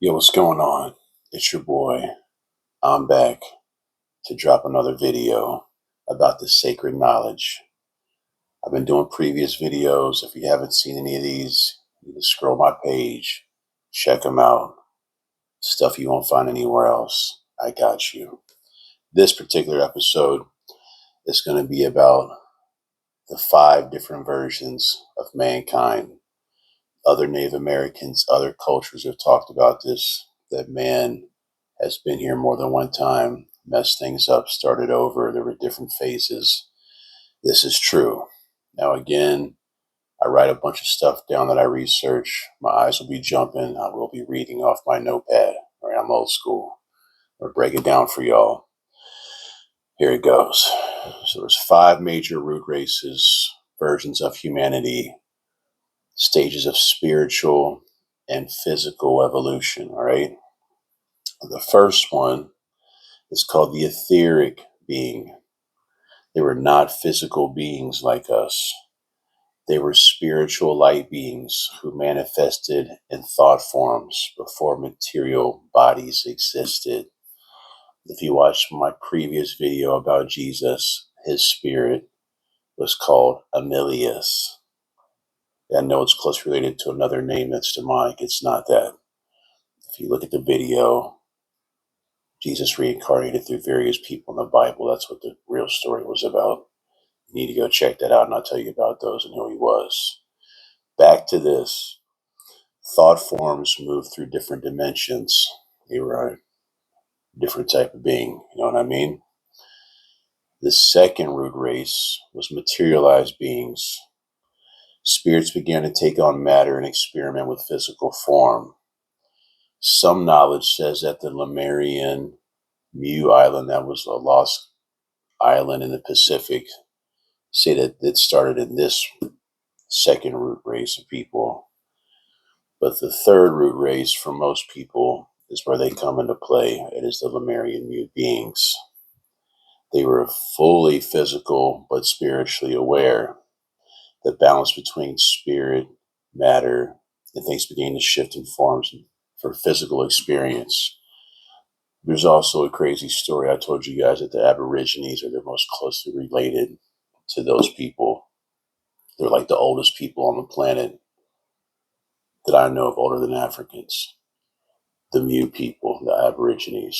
Yo, what's going on? It's your boy. I'm back to drop another video about the sacred knowledge. I've been doing previous videos. If you haven't seen any of these, you can scroll my page, check them out. Stuff you won't find anywhere else. I got you. This particular episode is going to be about the 5 different versions of mankind. Other Native Americans, other cultures have talked about this, that man has been here more than one time, messed things up, started over. There were different phases. This is true. Now, again, I write a bunch of stuff down that I research. My eyes will be jumping. I will be reading off my notepad. All right, I'm old school. I'll break it down for y'all. Here it goes. So there's 5 major root races, versions of humanity, stages of spiritual and physical evolution. All right. The first one is called the etheric being. They were not physical beings like us. They were spiritual light beings who manifested in thought forms before material bodies existed. If you watch my previous video about Jesus, his spirit was called Emilius. I know it's close related to another name that's demonic. It's not that. If you look at the video, Jesus reincarnated through various people in the Bible. That's what the real story was about. You need to go check that out, and I'll tell you about those and who he was. Back to this. Thought forms move through different dimensions. They were a different type of being. You know what I mean? The second root race was materialized beings. Spirits began to take on matter and experiment with physical form. Some knowledge says that the Lemurian Mu Island, that was a lost island in the Pacific, say that it started in this second root race of people. But the third root race for most people is where they come into play. It is the Lemurian Mu beings. They were fully physical but spiritually aware. The balance between spirit, matter, and things began to shift in forms for physical experience. There's also a crazy story I told you guys that the Aborigines are the most closely related to those people. They're like the oldest people on the planet that I know of, older than Africans. The Mu people, the Aborigines.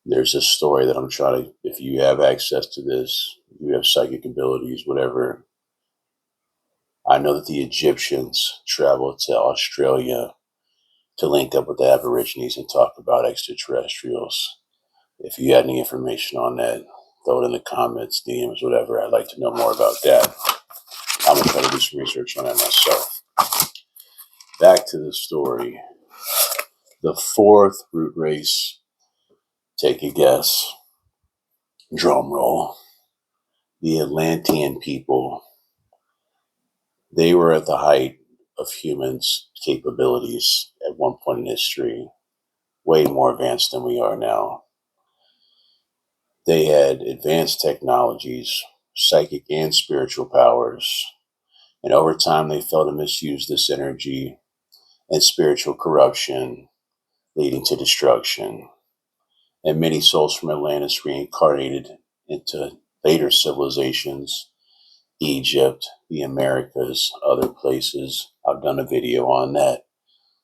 There's a story that I'm trying to, if you have access to this, you have psychic abilities, whatever. I know that the Egyptians traveled to Australia to link up with the Aborigines and talk about extraterrestrials. If you had any information on that, throw it in the comments, DMs, whatever. I'd like to know more about that. I'm going to try to do some research on that myself. Back to the story. The fourth root race, take a guess. Drum roll. The Atlantean people. They were at the height of humans' capabilities at one point in history, way more advanced than we are now. They had advanced technologies, psychic and spiritual powers, and over time they failed to misuse this energy and spiritual corruption, leading to destruction. And many souls from Atlantis reincarnated into later civilizations, Egypt, the Americas, other places. I've done a video on that.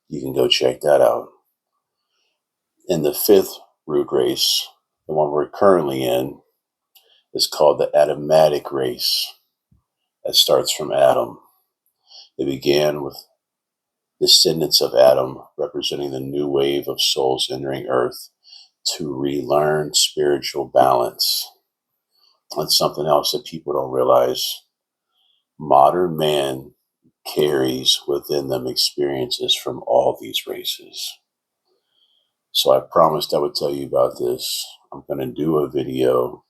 You can go check that out. And the fifth root race, the one we're currently in, is called the Adamitic race. That starts from Adam. It began with descendants of Adam representing the new wave of souls entering Earth to relearn spiritual balance. That's something else that people don't realize. Modern man carries within them experiences from all these races. So I promised I would tell you about this. I'm going to do a video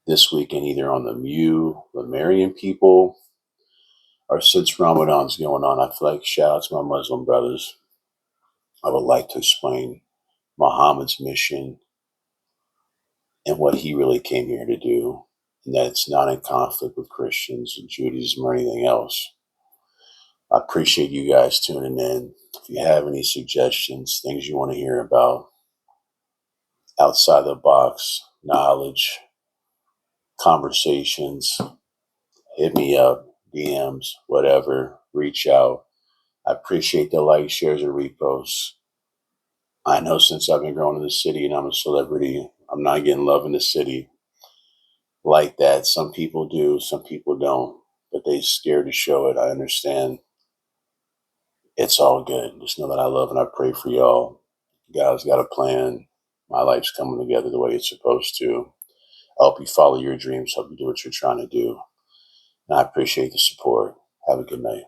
this weekend either on the Mu, Lemurian people, or since Ramadan's going on, I feel like shout out to my Muslim brothers. I would like to explain Muhammad's mission and what he really came here to do, and that it's not in conflict with Christians and Judaism or anything else. I appreciate you guys tuning in. If you have any suggestions, things you want to hear about, outside the box knowledge, conversations, hit me up, DMs, whatever, reach out. I appreciate the likes, shares, and reposts. I know since I've been growing in the city and I'm a celebrity, I'm not getting love in the city like that. Some people do, some people don't, but they scared to show it. I understand. It's all good. Just know that I love and I pray for y'all. God's got a plan. My life's coming together the way it's supposed to. I hope you follow your dreams. Hope you do what you're trying to do. And I appreciate the support. Have a good night.